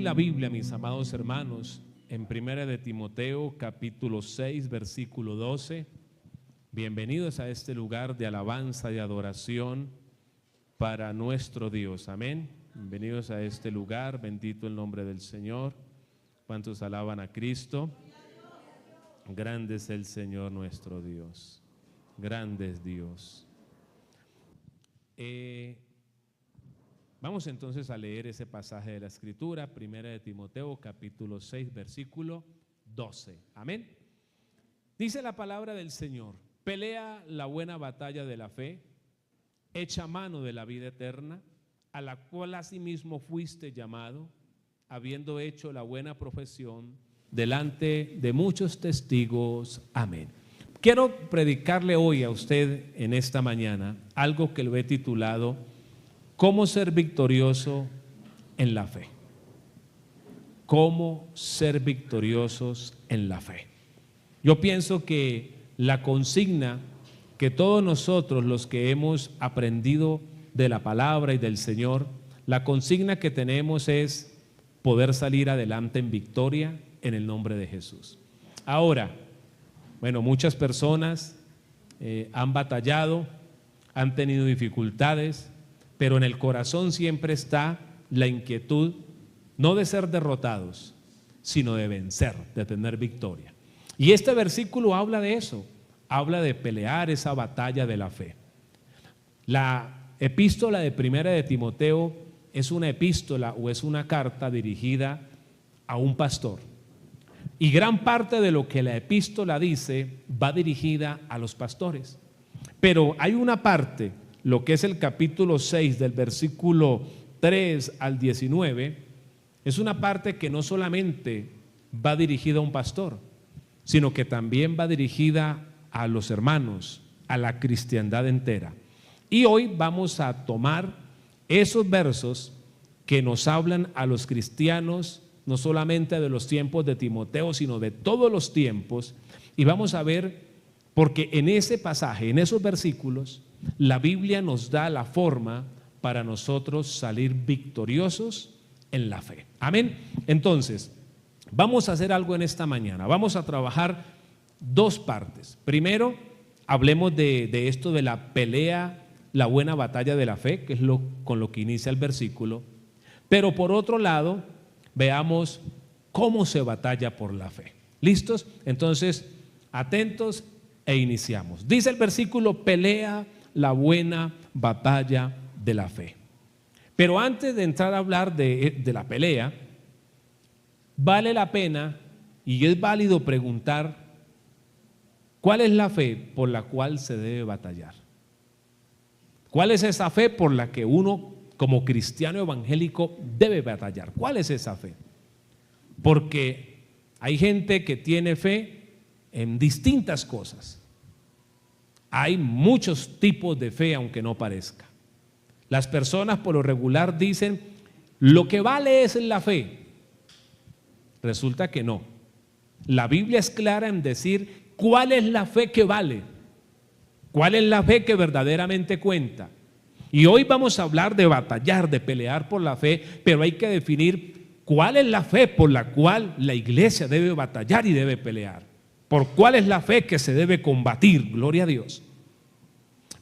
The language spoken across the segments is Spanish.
la Biblia, mis amados hermanos, en Primera de Timoteo, capítulo 6, versículo 12. Bienvenidos a este lugar de alabanza y adoración para nuestro Dios. Amén. Bienvenidos a este lugar, bendito el nombre del Señor. ¿Cuántos alaban a Cristo? Grande es el Señor nuestro Dios. Grande es Dios. Vamos entonces a leer ese pasaje de la Escritura, Primera de Timoteo, capítulo 6, versículo 12. Amén. Dice la palabra del Señor: pelea la buena batalla de la fe, echa mano de la vida eterna, a la cual asimismo fuiste llamado, habiendo hecho la buena profesión delante de muchos testigos. Amén. Quiero predicarle hoy a usted en esta mañana algo que lo he titulado ¿Cómo ser victorioso en la fe? ¿Cómo ser victoriosos en la fe? Yo pienso que la consigna que todos nosotros los que hemos aprendido de la palabra y del Señor, la consigna que tenemos es poder salir adelante en victoria en el nombre de Jesús. Ahora, bueno, muchas personas han batallado, han tenido dificultades, pero en el corazón siempre está la inquietud, no de ser derrotados, sino de vencer, de tener victoria. Y este versículo habla de eso, habla de pelear esa batalla de la fe. La epístola de Primera de Timoteo es una epístola o es una carta dirigida a un pastor. Y gran parte de lo que la epístola dice va dirigida a los pastores. Pero hay una parte, lo que es el capítulo 6 del versículo 3 al 19, es una parte que no solamente va dirigida a un pastor, sino que también va dirigida a los hermanos, a la cristiandad entera. Y hoy vamos a tomar esos versos que nos hablan a los cristianos, no solamente de los tiempos de Timoteo, sino de todos los tiempos, y vamos a ver, porque en ese pasaje, en esos versículos, la Biblia nos da la forma para nosotros salir victoriosos en la fe. Amén. Entonces, vamos a hacer algo en esta mañana. Vamos a trabajar dos partes. Primero, hablemos de esto de la pelea, la buena batalla de la fe, que es con lo que inicia el versículo. Pero por otro lado, veamos cómo se batalla por la fe. ¿Listos? Entonces, atentos e iniciamos. Dice el versículo: pelea la buena batalla de la fe. Pero antes de entrar a hablar de la pelea, vale la pena y es válido preguntar: ¿cuál es la fe por la cual se debe batallar? ¿Cuál es esa fe por la que uno como cristiano evangélico debe batallar? ¿Cuál es esa fe? Porque hay gente que tiene fe en distintas cosas. Hay muchos tipos de fe, aunque no parezca. Las personas por lo regular dicen: lo que vale es la fe. Resulta que no. La Biblia es clara en decir cuál es la fe que vale, cuál es la fe que verdaderamente cuenta. Y hoy vamos a hablar de batallar, de pelear por la fe, pero hay que definir cuál es la fe por la cual la iglesia debe batallar y debe pelear. ¿Por cuál es la fe que se debe combatir? Gloria a Dios.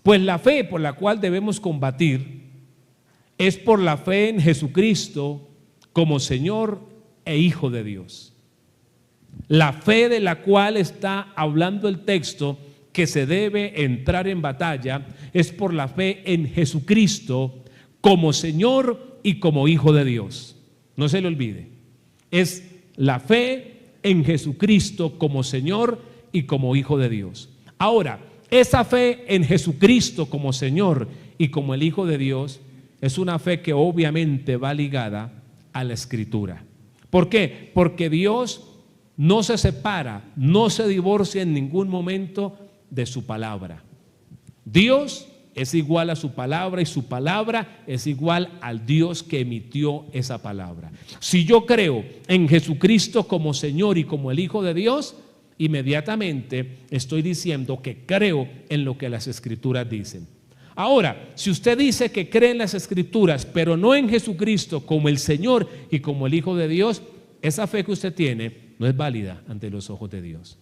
Pues la fe por la cual debemos combatir es por la fe en Jesucristo como Señor e Hijo de Dios. La fe de la cual está hablando el texto que se debe entrar en batalla es por la fe en Jesucristo como Señor y como Hijo de Dios. No se le olvide. Es la fe en Jesucristo como Señor y como Hijo de Dios. Ahora, esa fe en Jesucristo como Señor y como el Hijo de Dios es una fe que obviamente va ligada a la Escritura. ¿Por qué? Porque Dios no se separa, no se divorcia en ningún momento de su palabra. Dios es igual a su palabra y su palabra es igual al Dios que emitió esa palabra. Si yo creo en Jesucristo como Señor y como el Hijo de Dios, inmediatamente estoy diciendo que creo en lo que las Escrituras dicen. Ahora, si usted dice que cree en las Escrituras, pero no en Jesucristo como el Señor y como el Hijo de Dios, esa fe que usted tiene no es válida ante los ojos de Dios.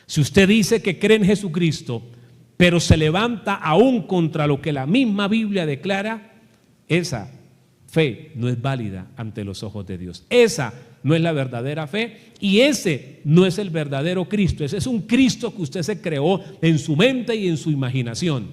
Si usted dice que cree en Jesucristo, pero se levanta aún contra lo que la misma Biblia declara, esa fe no es válida ante los ojos de Dios. Esa no es la verdadera fe y ese no es el verdadero Cristo. Ese es un Cristo que usted se creó en su mente y en su imaginación,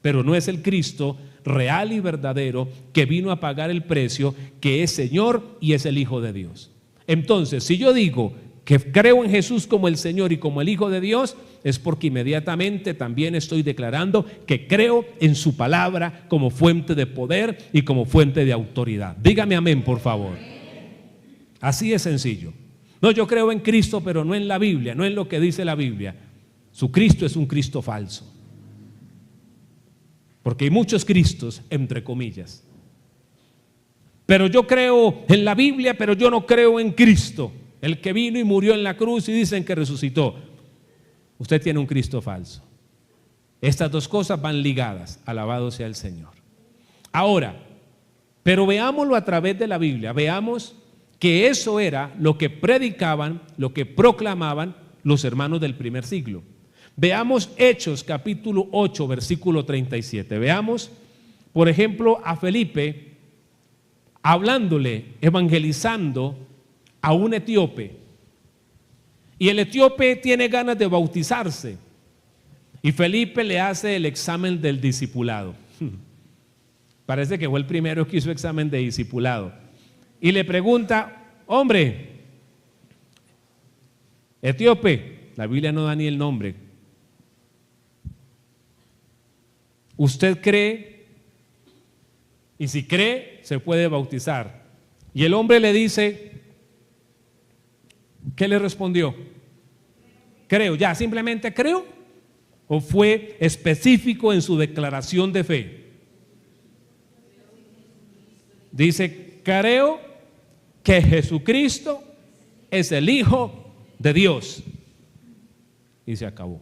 pero no es el Cristo real y verdadero que vino a pagar el precio, que es Señor y es el Hijo de Dios. Entonces, si yo digo que creo en Jesús como el Señor y como el Hijo de Dios, es porque inmediatamente también estoy declarando que creo en su palabra como fuente de poder y como fuente de autoridad. Dígame amén, por favor. Así es sencillo. No, yo creo en Cristo, pero no en la Biblia, no en lo que dice la Biblia. Su Cristo es un Cristo falso. Porque hay muchos Cristos, entre comillas. Pero yo creo en la Biblia, pero yo no creo en Cristo, el que vino y murió en la cruz y dicen que resucitó. Usted tiene un Cristo falso. Estas dos cosas van ligadas, alabado sea el Señor. Ahora, pero veámoslo a través de la Biblia, veamos que eso era lo que predicaban, lo que proclamaban los hermanos del primer siglo. Veamos Hechos capítulo 8 versículo 37. Veamos, por ejemplo, a Felipe hablándole, evangelizando a un etíope. Y el etíope tiene ganas de bautizarse. Y Felipe le hace el examen del discipulado. Parece que fue el primero que hizo examen de discipulado. Y le pregunta, hombre, etíope, la Biblia no da ni el nombre, ¿usted cree? Y si cree, se puede bautizar. Y el hombre le dice, ¿qué le respondió? Creo, ya, simplemente creo. ¿O fue específico en su declaración de fe? Dice, creo que Jesucristo es el Hijo de Dios. Y se acabó.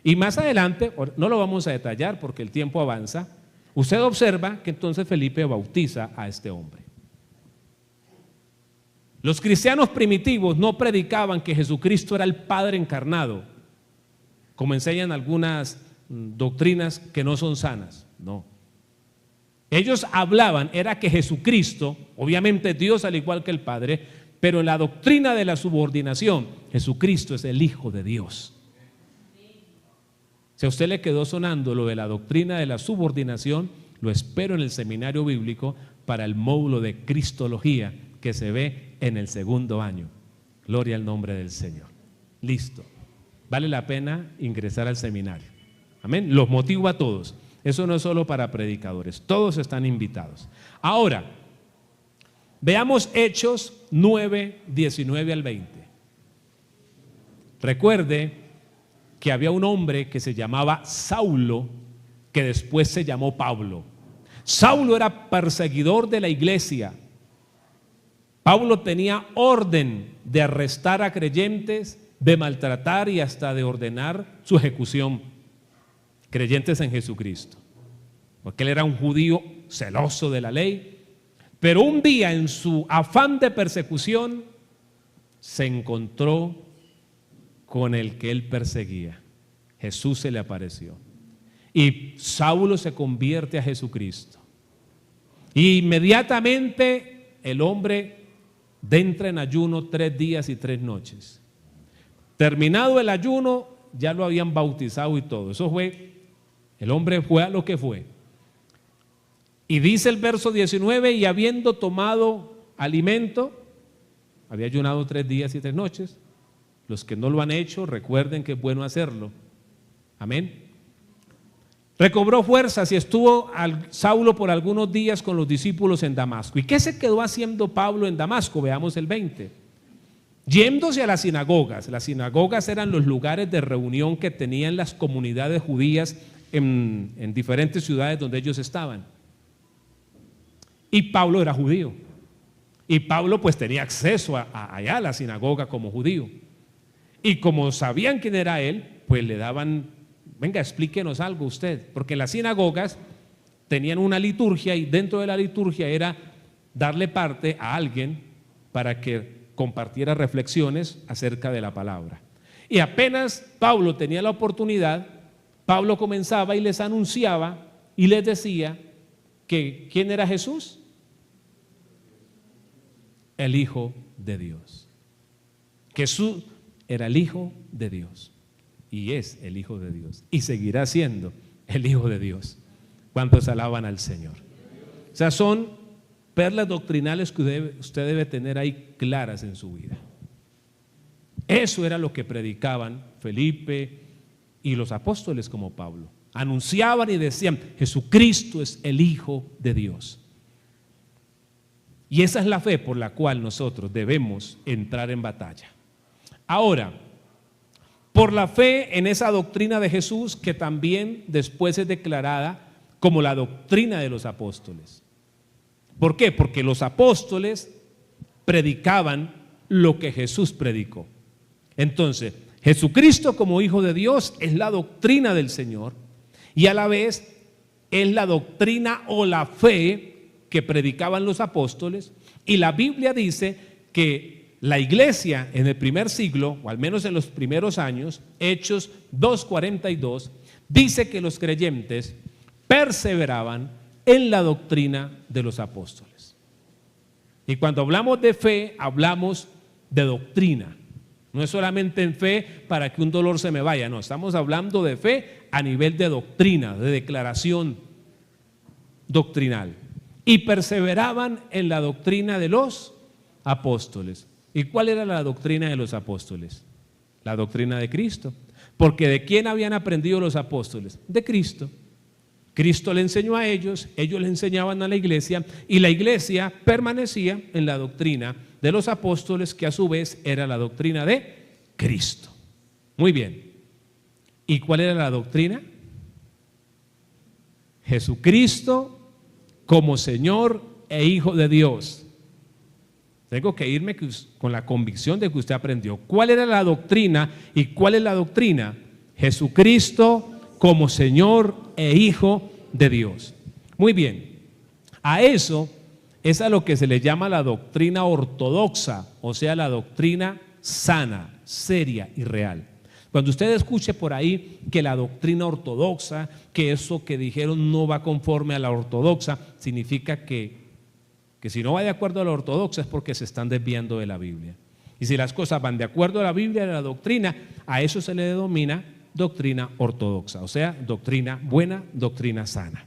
Y más adelante, no lo vamos a detallar porque el tiempo avanza, usted observa que entonces Felipe bautiza a este hombre. Los cristianos primitivos no predicaban que Jesucristo era el Padre encarnado, como enseñan algunas doctrinas que no son sanas. No. Ellos hablaban, era que Jesucristo, obviamente Dios al igual que el Padre, pero en la doctrina de la subordinación, Jesucristo es el Hijo de Dios. Si a usted le quedó sonando lo de la doctrina de la subordinación, lo espero en el seminario bíblico para el módulo de Cristología que se ve en el segundo año. Gloria al nombre del Señor. Listo. Vale la pena ingresar al seminario. Amén. Los motivo a todos. Eso no es solo para predicadores. Todos están invitados. Ahora, veamos Hechos 9, 19 al 20. Recuerde que había un hombre que se llamaba Saulo, que después se llamó Pablo. Saulo era perseguidor de la iglesia. Pablo tenía orden de arrestar a creyentes, de maltratar y hasta de ordenar su ejecución. Creyentes en Jesucristo. Porque él era un judío celoso de la ley. Pero un día en su afán de persecución se encontró con el que él perseguía. Jesús se le apareció. Y Saulo se convierte a Jesucristo. Y inmediatamente el hombre entra en ayuno 3 días y 3 noches. Terminado el ayuno, ya lo habían bautizado y todo. Eso fue, el hombre fue a lo que fue. Y dice el verso 19, y habiendo tomado alimento, había ayunado 3 días y 3 noches. Los que no lo han hecho, recuerden que es bueno hacerlo. Amén. Recobró fuerzas y estuvo Saulo por algunos días con los discípulos en Damasco. ¿Y qué se quedó haciendo Pablo en Damasco? Veamos el 20. Yéndose a las sinagogas. Las sinagogas eran los lugares de reunión que tenían las comunidades judías en diferentes ciudades donde ellos estaban. Y Pablo era judío. Y Pablo pues tenía acceso allá a la sinagoga como judío. Y como sabían quién era él, pues le daban venga, explíquenos algo usted, porque las sinagogas tenían una liturgia y dentro de la liturgia era darle parte a alguien para que compartiera reflexiones acerca de la palabra. Y apenas Pablo tenía la oportunidad, Pablo comenzaba y les anunciaba y les decía que ¿quién era Jesús? El Hijo de Dios. Jesús era el Hijo de Dios y es el Hijo de Dios y seguirá siendo el Hijo de Dios. ¿Cuántos alaban al Señor? O sea, son perlas doctrinales que usted debe tener ahí claras en su vida. Eso era lo que predicaban Felipe y los apóstoles como Pablo. Anunciaban y decían, Jesucristo es el Hijo de Dios. Y esa es la fe por la cual nosotros debemos entrar en batalla. Ahora, por la fe en esa doctrina de Jesús que también después es declarada como la doctrina de los apóstoles. ¿Por qué? Porque los apóstoles predicaban lo que Jesús predicó. Entonces, Jesucristo como Hijo de Dios es la doctrina del Señor y a la vez es la doctrina o la fe que predicaban los apóstoles, y la Biblia dice que la iglesia en el primer siglo, o al menos en los primeros años, Hechos 2:42, dice que los creyentes perseveraban en la doctrina de los apóstoles. Y cuando hablamos de fe, hablamos de doctrina. No es solamente en fe para que un dolor se me vaya, no, estamos hablando de fe a nivel de doctrina, de declaración doctrinal. Y perseveraban en la doctrina de los apóstoles. ¿Y cuál era la doctrina de los apóstoles? La doctrina de Cristo. Porque ¿de quién habían aprendido los apóstoles? De Cristo. Cristo le enseñó a ellos le enseñaban a la iglesia y la iglesia permanecía en la doctrina de los apóstoles, que a su vez era la doctrina de Cristo. Muy bien. ¿Y cuál era la doctrina? Jesucristo como Señor e Hijo de Dios. Tengo que irme con la convicción de que usted aprendió. ¿Cuál era la doctrina y cuál es la doctrina? Jesucristo como Señor e Hijo de Dios. Muy bien. A eso es a lo que se le llama la doctrina ortodoxa, o sea, la doctrina sana, seria y real. Cuando usted escuche por ahí que la doctrina ortodoxa, que eso que dijeron no va conforme a la ortodoxa, significa que si no va de acuerdo a la ortodoxa es porque se están desviando de la Biblia. Y si las cosas van de acuerdo a la Biblia y a la doctrina, a eso se le denomina doctrina ortodoxa, o sea, doctrina buena, doctrina sana.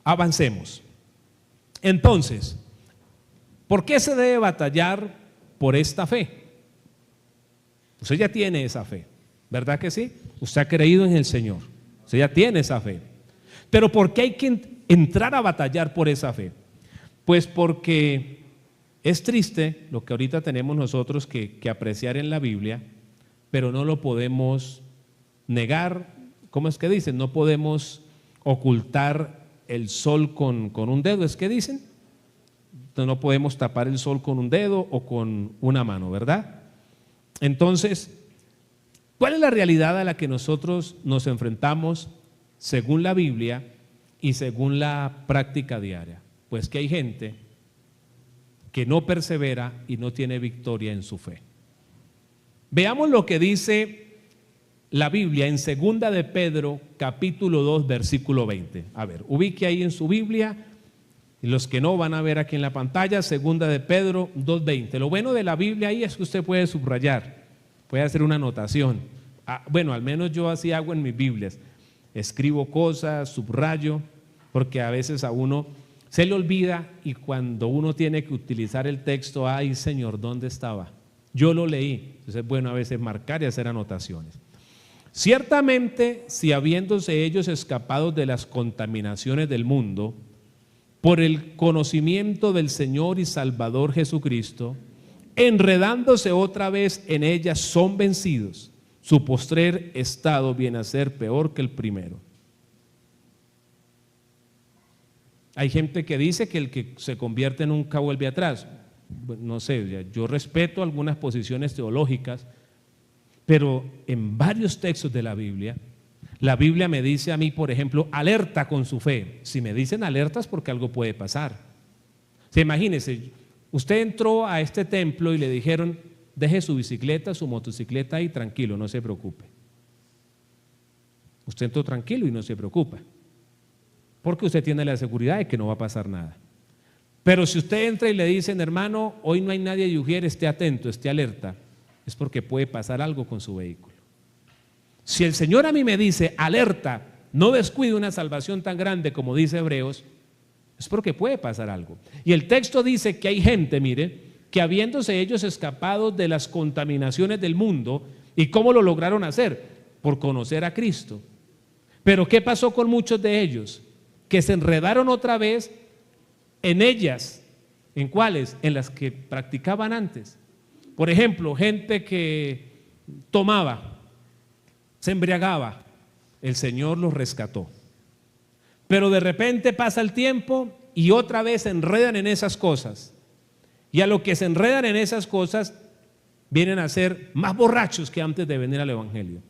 Avancemos. Entonces, ¿por qué se debe batallar por esta fe? Usted ya tiene esa fe, ¿verdad que sí? Usted ha creído en el Señor, usted ya tiene esa fe. Pero ¿por qué hay que entrar a batallar por esa fe? Pues porque es triste lo que ahorita tenemos nosotros que apreciar en la Biblia, pero no lo podemos negar. ¿Cómo es que dicen? No podemos ocultar el sol con un dedo, ¿es que dicen? No podemos tapar el sol con un dedo o con una mano, ¿verdad? Entonces, ¿cuál es la realidad a la que nosotros nos enfrentamos según la Biblia y según la práctica diaria? Pues que hay gente que no persevera y no tiene victoria en su fe. Veamos lo que dice la Biblia en 2 de Pedro, capítulo 2, versículo 20. A ver, ubique ahí en su Biblia, y los que no van a ver aquí en la pantalla, 2 de Pedro 2:20. Lo bueno de la Biblia ahí es que usted puede subrayar, puede hacer una anotación. Bueno, al menos yo así hago en mis Biblias. Escribo cosas, subrayo, porque a veces a uno se le olvida y cuando uno tiene que utilizar el texto, ay Señor, ¿dónde estaba? Yo lo leí. Entonces es bueno a veces marcar y hacer anotaciones. Ciertamente, si habiéndose ellos escapado de las contaminaciones del mundo, por el conocimiento del Señor y Salvador Jesucristo, enredándose otra vez en ellas, son vencidos, su postrer estado viene a ser peor que el primero. Hay gente que dice que el que se convierte nunca vuelve atrás. No sé, yo respeto algunas posiciones teológicas, pero en varios textos de la Biblia, La Biblia me dice a mí, por ejemplo, alerta con su fe. Si me dicen alertas, porque algo puede pasar. O sea, imagínese, usted entró a este templo y le dijeron, deje su bicicleta, su motocicleta ahí, tranquilo, no se preocupe. Usted entró tranquilo y no se preocupa, porque usted tiene la seguridad de que no va a pasar nada. Pero si usted entra y le dicen, hermano, hoy no hay nadie de Ujier, esté atento, esté alerta, es porque puede pasar algo con su vehículo. Si el Señor a mí me dice, alerta, no descuide una salvación tan grande como dice Hebreos, es porque puede pasar algo. Y el texto dice que hay gente, mire, que habiéndose ellos escapado de las contaminaciones del mundo, ¿y cómo lo lograron hacer? Por conocer a Cristo. Pero ¿qué pasó con muchos de ellos? Que se enredaron otra vez en ellas. ¿En cuáles? En las que practicaban antes. Por ejemplo, gente que tomaba, se embriagaba, el Señor los rescató. Pero de repente pasa el tiempo y otra vez se enredan en esas cosas. Y a lo que se enredan en esas cosas, vienen a ser más borrachos que antes de venir al Evangelio.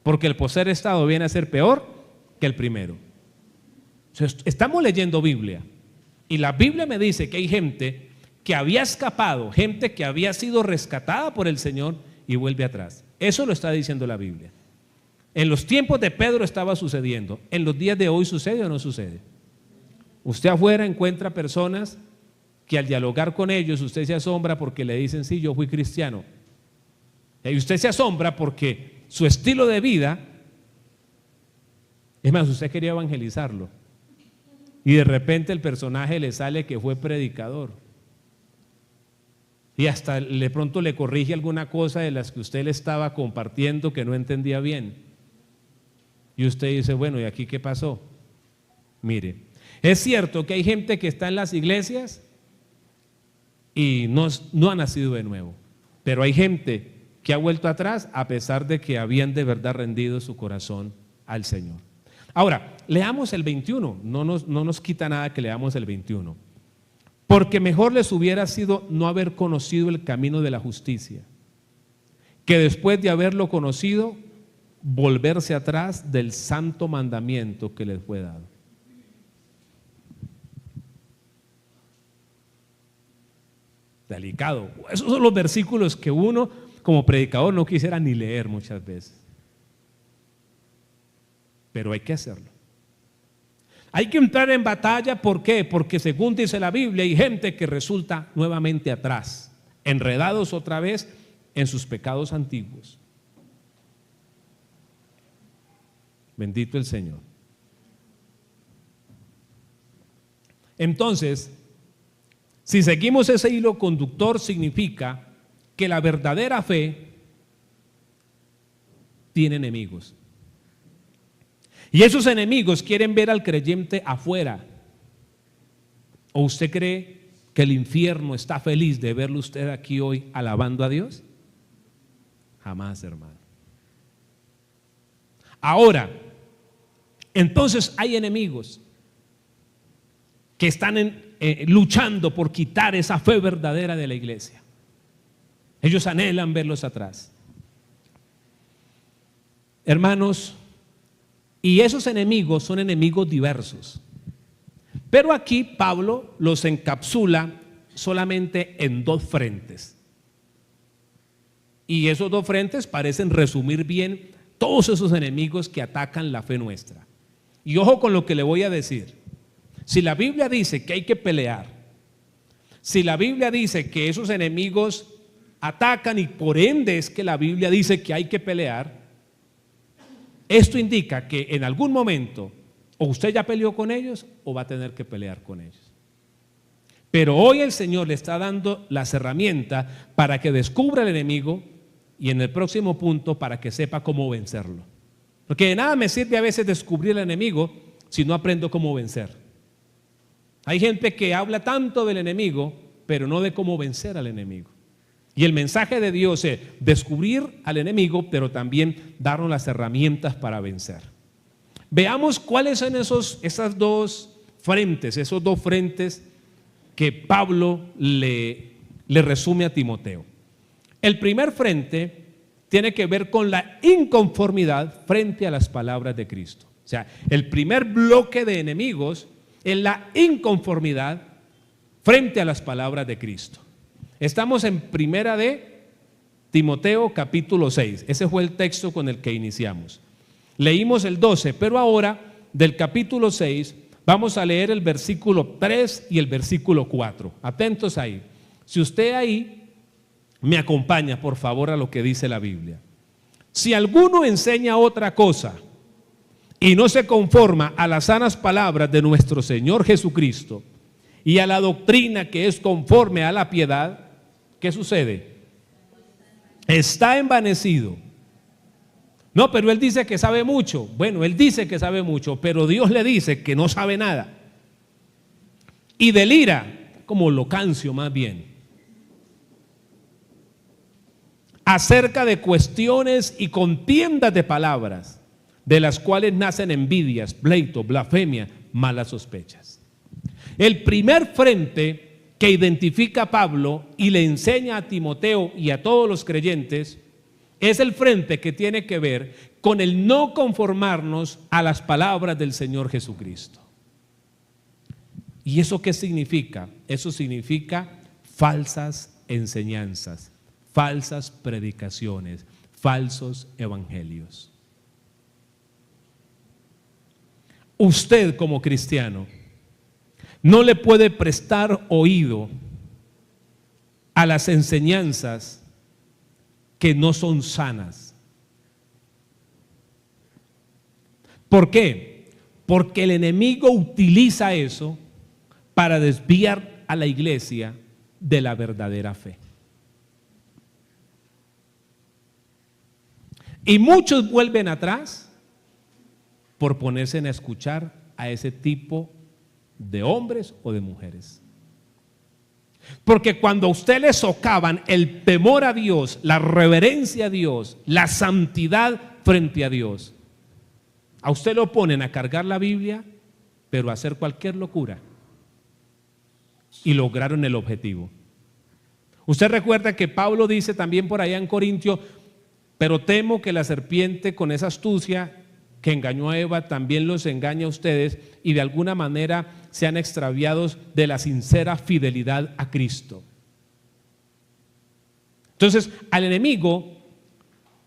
Porque el poseer estado viene a ser peor que el primero. Estamos leyendo Biblia. Y la Biblia me dice que hay gente que había escapado, gente que había sido rescatada por el Señor y vuelve atrás. Eso lo está diciendo la Biblia. En los tiempos de Pedro estaba sucediendo. ¿En los días de hoy sucede o no sucede? Usted afuera encuentra personas que al dialogar con ellos usted se asombra porque le dicen, sí, yo fui cristiano. Y usted se asombra porque su estilo de vida, es más, usted quería evangelizarlo y de repente el personaje le sale que fue predicador y hasta de pronto le corrige alguna cosa de las que usted le estaba compartiendo que no entendía bien. Y usted dice, bueno, ¿y aquí qué pasó? Mire, es cierto que hay gente que está en las iglesias y no ha nacido de nuevo, pero hay gente que ha vuelto atrás a pesar de que habían de verdad rendido su corazón al Señor. Ahora, leamos el 21, no nos quita nada que leamos el 21. Porque mejor les hubiera sido no haber conocido el camino de la justicia, que después de haberlo conocido, volverse atrás del santo mandamiento que les fue dado. Delicado. Esos son los versículos que uno como predicador no quisiera ni leer muchas veces. Pero hay que hacerlo. Hay que entrar en batalla, ¿por qué? Porque según dice la Biblia, hay gente que resulta nuevamente atrás, enredados otra vez en sus pecados antiguos. Bendito el Señor. Entonces, si seguimos ese hilo conductor, significa que la verdadera fe tiene enemigos. Y esos enemigos quieren ver al creyente afuera. ¿O usted cree que el infierno está feliz de verlo usted aquí hoy alabando a Dios? Jamás, hermano. Ahora, entonces hay enemigos que están luchando por quitar esa fe verdadera de la iglesia. Ellos anhelan verlos atrás. Hermanos, y esos enemigos son enemigos diversos. Pero aquí Pablo los encapsula solamente en dos frentes. Y esos dos frentes parecen resumir bien todos esos enemigos que atacan la fe nuestra. Y ojo con lo que le voy a decir. Si la Biblia dice que hay que pelear, si la Biblia dice que esos enemigos atacan y por ende es que la Biblia dice que hay que pelear, esto indica que en algún momento o usted ya peleó con ellos o va a tener que pelear con ellos. Pero hoy el Señor le está dando las herramientas para que descubra el enemigo y en el próximo punto para que sepa cómo vencerlo. Porque de nada me sirve a veces descubrir el enemigo si no aprendo cómo vencer. Hay gente que habla tanto del enemigo, pero no de cómo vencer al enemigo. Y el mensaje de Dios es descubrir al enemigo, pero también darnos las herramientas para vencer. Veamos cuáles son esos dos frentes que Pablo le resume a Timoteo. El primer frente tiene que ver con la inconformidad frente a las palabras de Cristo. O sea, el primer bloque de enemigos es la inconformidad frente a las palabras de Cristo. Estamos en primera de Timoteo capítulo 6. Ese fue el texto con el que iniciamos. Leímos el 12, pero ahora del capítulo 6 vamos a leer el versículo 3 y el versículo 4. Atentos ahí. Si usted ahí me acompaña, por favor, a lo que dice la Biblia. Si alguno enseña otra cosa y no se conforma a las sanas palabras de nuestro Señor Jesucristo y a la doctrina que es conforme a la piedad, ¿qué sucede? Está envanecido. No, pero él dice que sabe mucho. Bueno, él dice que sabe mucho, pero Dios le dice que no sabe nada. Y delira, como locancio más bien, acerca de cuestiones y contiendas de palabras, de las cuales nacen envidias, pleitos, blasfemia, malas sospechas. El primer frente que identifica a Pablo y le enseña a Timoteo y a todos los creyentes es el frente que tiene que ver con el no conformarnos a las palabras del Señor Jesucristo. ¿Y eso qué significa? Eso significa falsas enseñanzas, falsas predicaciones, falsos evangelios. Usted como cristiano no le puede prestar oído a las enseñanzas que no son sanas. ¿Por qué? Porque el enemigo utiliza eso para desviar a la iglesia de la verdadera fe. Y muchos vuelven atrás por ponerse a escuchar a ese tipo de hombres o de mujeres. Porque cuando a usted le socavan el temor a Dios, la reverencia a Dios, la santidad frente a Dios, a usted lo ponen a cargar la Biblia, pero a hacer cualquier locura. Y lograron el objetivo. Usted recuerda que Pablo dice también por allá en Corintios: pero temo que la serpiente, con esa astucia que engañó a Eva, también los engañe a ustedes y de alguna manera sean extraviados de la sincera fidelidad a Cristo. Entonces, al enemigo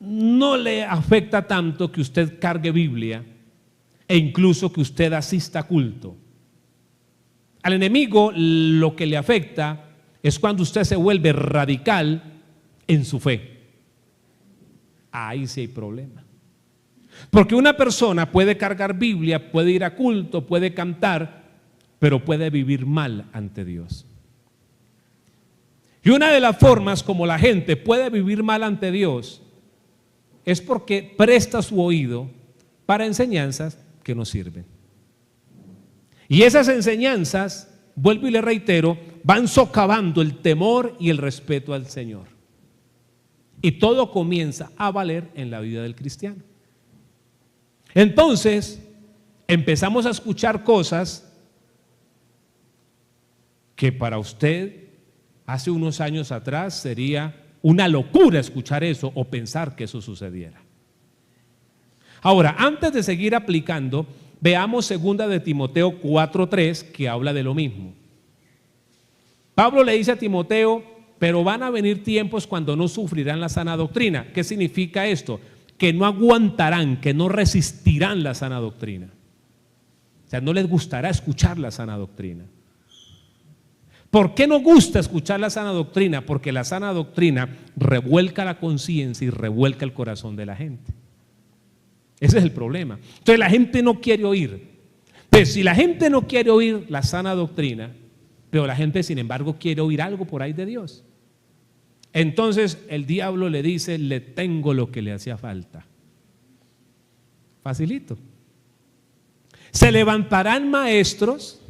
no le afecta tanto que usted cargue Biblia e incluso que usted asista a culto. Al enemigo lo que le afecta es cuando usted se vuelve radical en su fe. Ahí sí hay problema. Porque una persona puede cargar Biblia, puede ir a culto, puede cantar, pero puede vivir mal ante Dios. Y una de las formas como la gente puede vivir mal ante Dios es porque presta su oído para enseñanzas que no sirven. Y esas enseñanzas, vuelvo y le reitero, van socavando el temor y el respeto al Señor. Y todo comienza a valer en la vida del cristiano. Entonces, empezamos a escuchar cosas que para usted hace unos años atrás sería una locura escuchar eso o pensar que eso sucediera. Ahora, antes de seguir aplicando, veamos segunda de Timoteo 4:3, que habla de lo mismo. Pablo le dice a Timoteo: pero van a venir tiempos cuando no sufrirán la sana doctrina. ¿Qué significa esto? Que no aguantarán, que no resistirán la sana doctrina. O sea, no les gustará escuchar la sana doctrina. ¿Por qué no gusta escuchar la sana doctrina? Porque la sana doctrina revuelca la conciencia y revuelca el corazón de la gente. Ese es el problema. Entonces la gente no quiere oír. Entonces, si la gente no quiere oír la sana doctrina, pero la gente sin embargo quiere oír algo por ahí de Dios, entonces el diablo le dice: le tengo lo que le hacía falta. Facilito. Se levantarán maestros,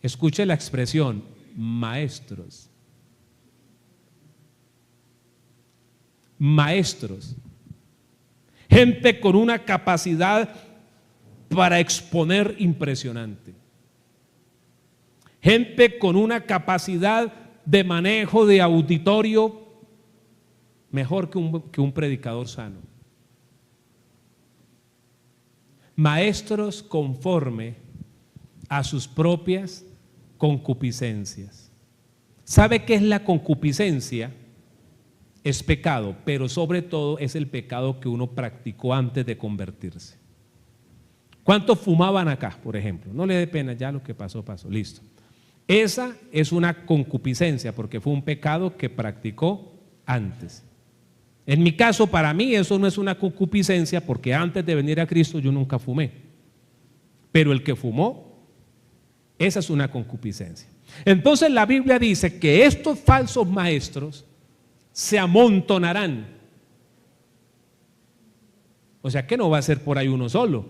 escuche la expresión, maestros. Maestros. Gente con una capacidad para exponer impresionante. Gente con una capacidad de manejo de auditorio mejor que un predicador sano. Maestros conforme a sus propias concupiscencias. ¿Sabe qué es la concupiscencia? Es pecado, pero sobre todo es el pecado que uno practicó antes de convertirse. ¿Cuántos fumaban acá, por ejemplo? No le dé pena, ya lo que pasó, pasó, listo. Esa es una concupiscencia porque fue un pecado que practicó antes. En mi caso, para mí eso no es una concupiscencia porque antes de venir a Cristo yo nunca fumé. Pero el que fumó, esa es una concupiscencia. Entonces la Biblia dice que estos falsos maestros se amontonarán. O sea que no va a ser por ahí uno solo.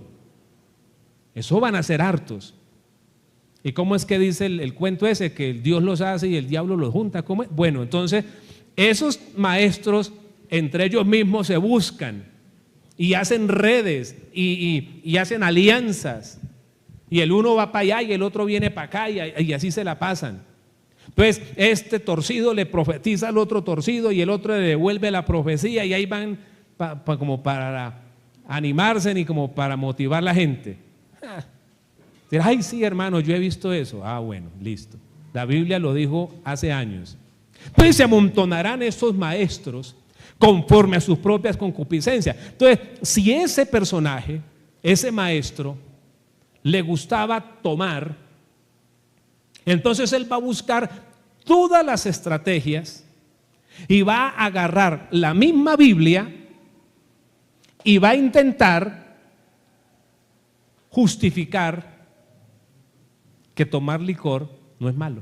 Eso van a ser hartos. ¿Y cómo es que dice el cuento ese? Que Dios los hace y el diablo los junta. ¿Cómo es? Bueno, entonces esos maestros entre ellos mismos se buscan y hacen redes y hacen alianzas. Y el uno va para allá y el otro viene para acá y así se la pasan. Entonces este torcido le profetiza al otro torcido y el otro le devuelve la profecía y ahí van como para animarse ni como para motivar a la gente. Ay, sí, hermano, yo he visto eso. Ah, bueno, listo. La Biblia lo dijo hace años. Entonces se amontonarán estos maestros conforme a sus propias concupiscencias. Entonces, si ese personaje, ese maestro, le gustaba tomar, entonces él va a buscar todas las estrategias y va a agarrar la misma Biblia y va a intentar justificar que tomar licor no es malo.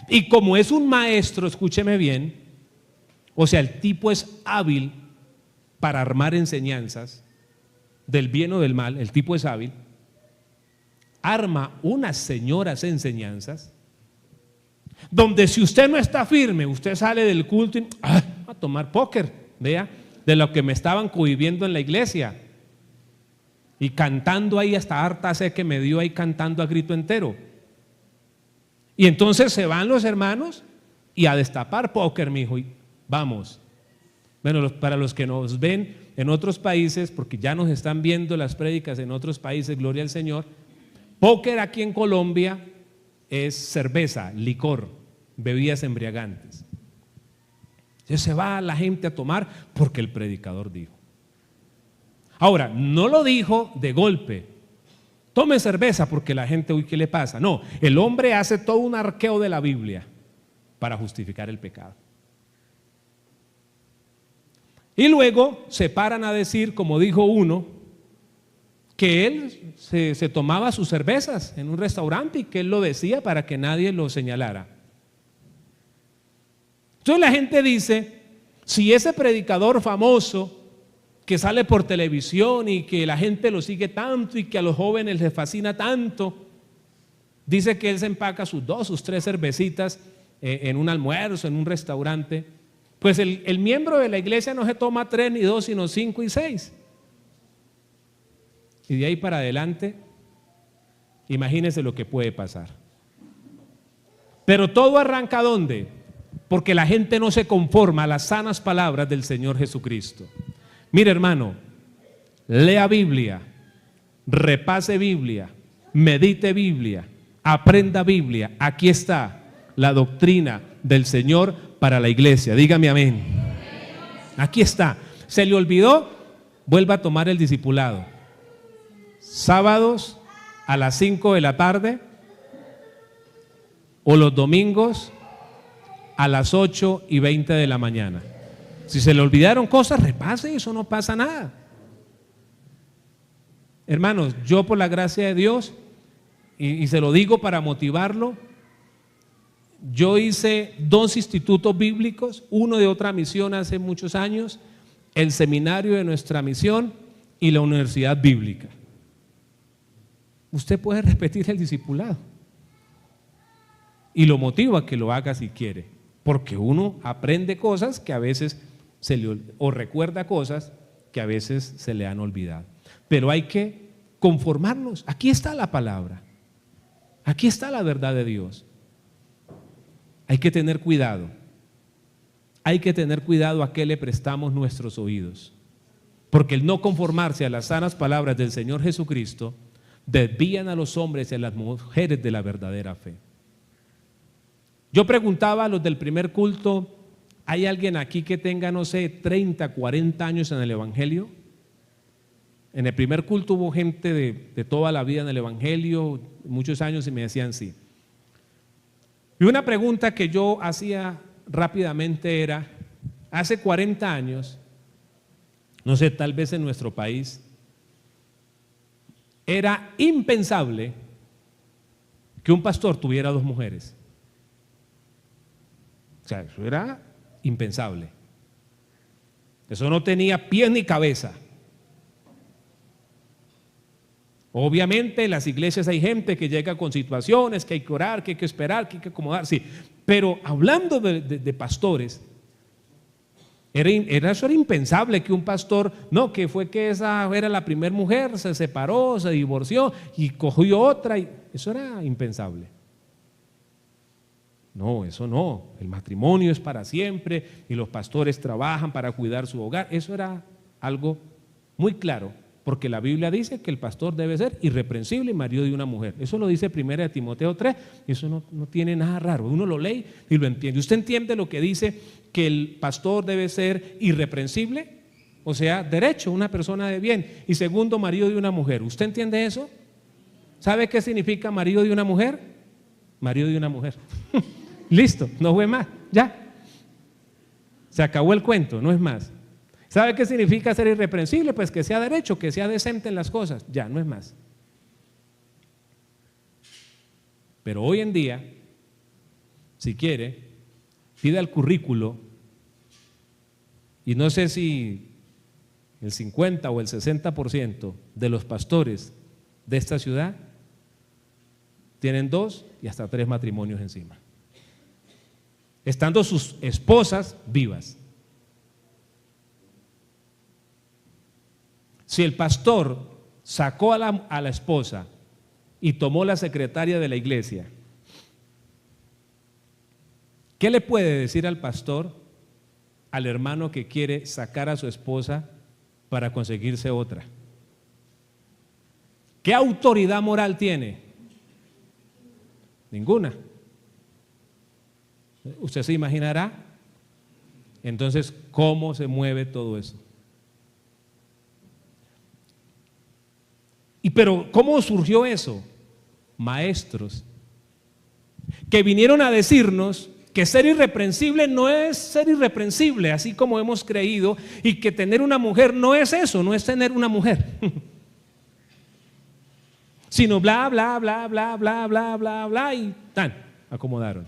Y como es un maestro, escúcheme bien, o sea, el tipo es hábil para armar enseñanzas del bien o del mal, el tipo es hábil, arma unas señoras enseñanzas donde si usted no está firme, usted sale del culto y a tomar póker, vea, de lo que me estaban cohibiendo en la iglesia y cantando ahí hasta harta sed que me dio ahí cantando a grito entero. Y entonces se van los hermanos y a destapar póker, mijo, y vamos. Bueno, para los que nos ven en otros países, porque ya nos están viendo las prédicas en otros países, gloria al Señor, póker aquí en Colombia es cerveza, licor, bebidas embriagantes. Entonces se va la gente a tomar porque el predicador dijo. Ahora, no lo dijo de golpe. Tome cerveza porque la gente, uy, ¿qué le pasa? No, el hombre hace todo un arqueo de la Biblia para justificar el pecado. Y luego se paran a decir, como dijo uno, que él se tomaba sus cervezas en un restaurante y que él lo decía para que nadie lo señalara. Entonces la gente dice, si ese predicador famoso que sale por televisión y que la gente lo sigue tanto y que a los jóvenes les fascina tanto, dice que él se empaca sus 2, sus 3 cervecitas en un almuerzo, en un restaurante, pues el miembro de la iglesia no se toma 3 ni 2 sino 5 y 6. Y de ahí para adelante, imagínense lo que puede pasar. Pero todo arranca ¿dónde? Porque la gente no se conforma a las sanas palabras del Señor Jesucristo. Mire, hermano, lea Biblia, repase Biblia, medite Biblia, aprenda Biblia. Aquí está la doctrina del Señor para la iglesia. Dígame amén. Aquí está. ¿Se le olvidó? Vuelva a tomar el discipulado. Sábados a las 5 de la tarde o los domingos a las 8:20 de la mañana. Si se le olvidaron cosas, repase, eso no pasa nada. Hermanos, yo por la gracia de Dios, y se lo digo para motivarlo, yo hice 2 institutos bíblicos, uno de otra misión hace muchos años, el seminario de nuestra misión y la universidad bíblica. Usted puede repetir el discipulado y lo motivo a que lo haga si quiere, porque uno aprende cosas que a veces o recuerda cosas que a veces se le han olvidado. Pero hay que conformarnos. Aquí está la palabra. Aquí está la verdad de Dios. Hay que tener cuidado. hay que tener cuidado a qué le prestamos nuestros oídos, porque el no conformarse a las sanas palabras del Señor Jesucristo desvían a los hombres y a las mujeres de la verdadera fe. Yo preguntaba a los del primer culto, ¿hay alguien aquí que tenga, no sé, 30, 40 años en el Evangelio? En el primer culto hubo gente de toda la vida en el Evangelio, muchos años, y me decían sí. Y una pregunta que yo hacía rápidamente era, hace 40 años, no sé, tal vez en nuestro país, era impensable que un pastor tuviera 2 mujeres. O sea, eso era impensable. Eso no tenía pies ni cabeza. Obviamente en las iglesias hay gente que llega con situaciones, que hay que orar, que hay que esperar, que hay que acomodar, sí. Pero hablando de pastores, eso era impensable que un pastor, no, que fue que esa era la primera mujer, se separó, se divorció y cogió otra, eso era impensable. No, eso no, el matrimonio es para siempre y los pastores trabajan para cuidar su hogar, eso era algo muy claro, porque la Biblia dice que el pastor debe ser irreprensible y marido de una mujer. Eso lo dice 1 Timoteo 3, y eso no tiene nada raro, uno lo lee y lo entiende. ¿Usted entiende lo que dice que el pastor debe ser irreprensible? O sea, derecho, una persona de bien, y segundo, marido de una mujer. ¿Usted entiende eso? ¿Sabe qué significa marido de una mujer? Marido de una mujer. Listo, no fue más, ya. Se acabó el cuento, no es más. ¿Sabe qué significa ser irreprensible? Pues que sea derecho, que sea decente en las cosas, ya, no es más. Pero hoy en día, si quiere, pida el currículo y no sé si el 50 o el 60% de los pastores de esta ciudad tienen 2 y hasta 3 matrimonios encima, estando sus esposas vivas. Si el pastor sacó a la esposa y tomó la secretaria de la iglesia, ¿qué le puede decir al pastor, al hermano que quiere sacar a su esposa para conseguirse otra? ¿Qué autoridad moral tiene? Ninguna. Usted se imaginará entonces cómo se mueve todo eso. Pero ¿cómo surgió eso? Maestros que vinieron a decirnos que ser irreprensible no es ser irreprensible, así como hemos creído, y que tener una mujer no es eso, no es tener una mujer, sino bla, bla, bla, bla, bla, bla, bla, bla, y tan, acomodaron.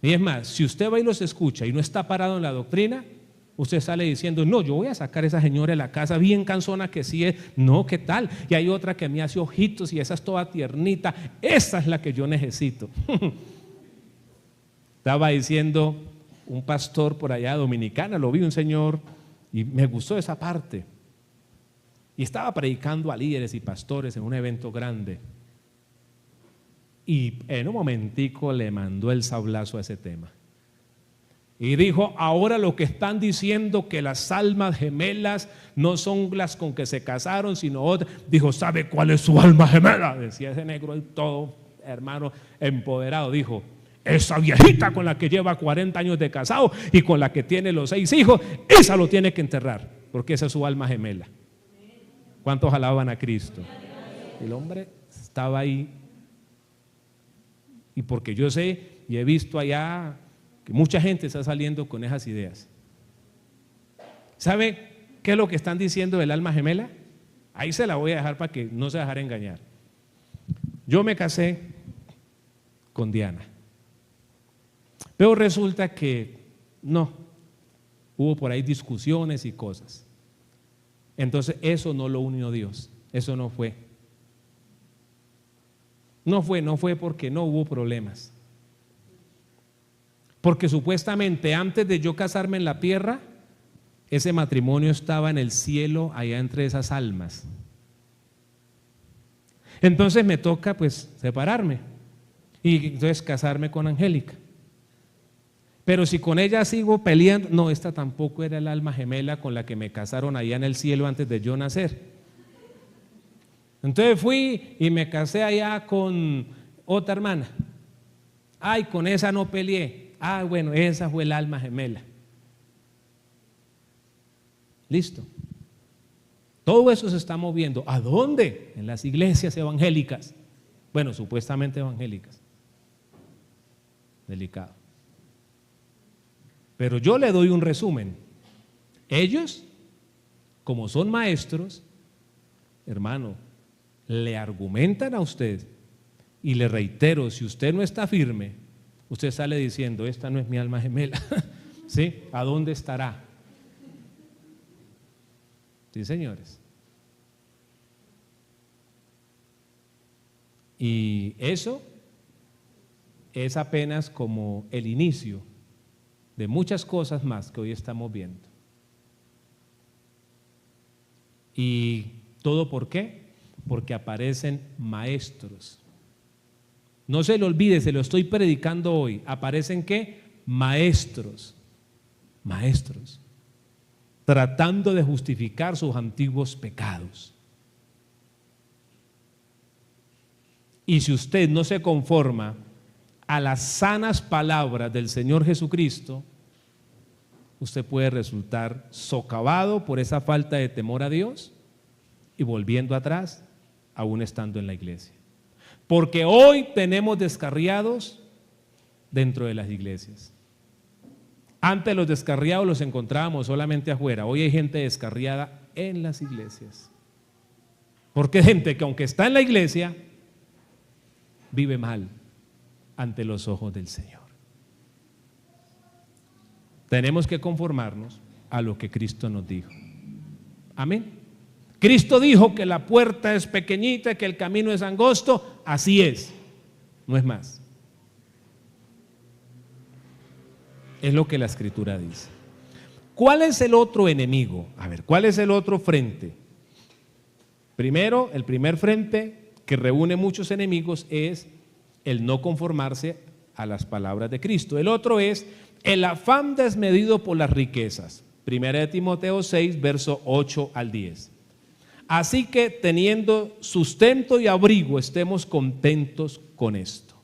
Y es más, si usted va y los escucha y no está parado en la doctrina, usted sale diciendo, no, yo voy a sacar a esa señora de la casa, bien cansona que sí es, no, ¿qué tal? Y hay otra que me hace ojitos y esa es toda tiernita, esa es la que yo necesito. Estaba diciendo un pastor por allá dominicana, lo vi un señor y me gustó esa parte. Y estaba predicando a líderes y pastores en un evento grande. Y en un momentico le mandó el sablazo a ese tema. Y dijo, ahora lo que están diciendo que las almas gemelas no son las con que se casaron, sino otras. Dijo, ¿sabe cuál es su alma gemela? Decía ese negro, todo hermano empoderado. Dijo, esa viejita con la que lleva 40 años de casado y con la que tiene los 6 hijos, esa lo tiene que enterrar, porque esa es su alma gemela. ¿Cuántos alaban a Cristo? El hombre estaba ahí. Y porque yo sé y he visto allá que mucha gente está saliendo con esas ideas. ¿Sabe qué es lo que están diciendo del alma gemela? Ahí se la voy a dejar para que no se dejara engañar. Yo me casé con Diana, pero resulta que no, hubo por ahí discusiones y cosas. Entonces eso no lo unió Dios, eso no fue. No fue porque no hubo problemas. Porque supuestamente antes de yo casarme en la tierra, ese matrimonio estaba en el cielo, allá entre esas almas. Entonces me toca pues separarme. Y entonces casarme con Angélica. Pero si con ella sigo peleando, no, esta tampoco era el alma gemela con la que me casaron allá en el cielo antes de yo nacer. Entonces fui y me casé allá con otra hermana. Ay, con esa no peleé. Ah, bueno, esa fue el alma gemela. Listo. Todo eso se está moviendo. ¿A dónde? En las iglesias evangélicas. Bueno, supuestamente evangélicas. Delicado. Pero yo le doy un resumen. Ellos, como son maestros, hermano, le argumentan a usted y le reitero, si usted no está firme, usted sale diciendo, esta no es mi alma gemela. ¿Sí? ¿A dónde estará? Sí, señores. Y eso es apenas como el inicio de muchas cosas más que hoy estamos viendo. ¿Y todo por qué? Porque aparecen maestros. No se lo olvide, se lo estoy predicando hoy. ¿Aparecen qué? Maestros. Maestros. Tratando de justificar sus antiguos pecados. Y si usted no se conforma a las sanas palabras del Señor Jesucristo, usted puede resultar socavado por esa falta de temor a Dios y volviendo atrás, aún estando en la iglesia. Porque hoy tenemos descarriados dentro de las iglesias. Antes los descarriados los encontrábamos solamente afuera, hoy hay gente descarriada en las iglesias. Porque hay gente que aunque está en la iglesia, vive mal ante los ojos del Señor. Tenemos que conformarnos a lo que Cristo nos dijo. Amén. Cristo dijo que la puerta es pequeñita, que el camino es angosto, así es, no es más. Es lo que la Escritura dice. ¿Cuál es el otro enemigo? A ver, ¿cuál es el otro frente? Primero, el primer frente que reúne muchos enemigos es el no conformarse a las palabras de Cristo. El otro es el afán desmedido por las riquezas. Primera de Timoteo 6, verso 8 al 10. Así que teniendo sustento y abrigo, estemos contentos con esto.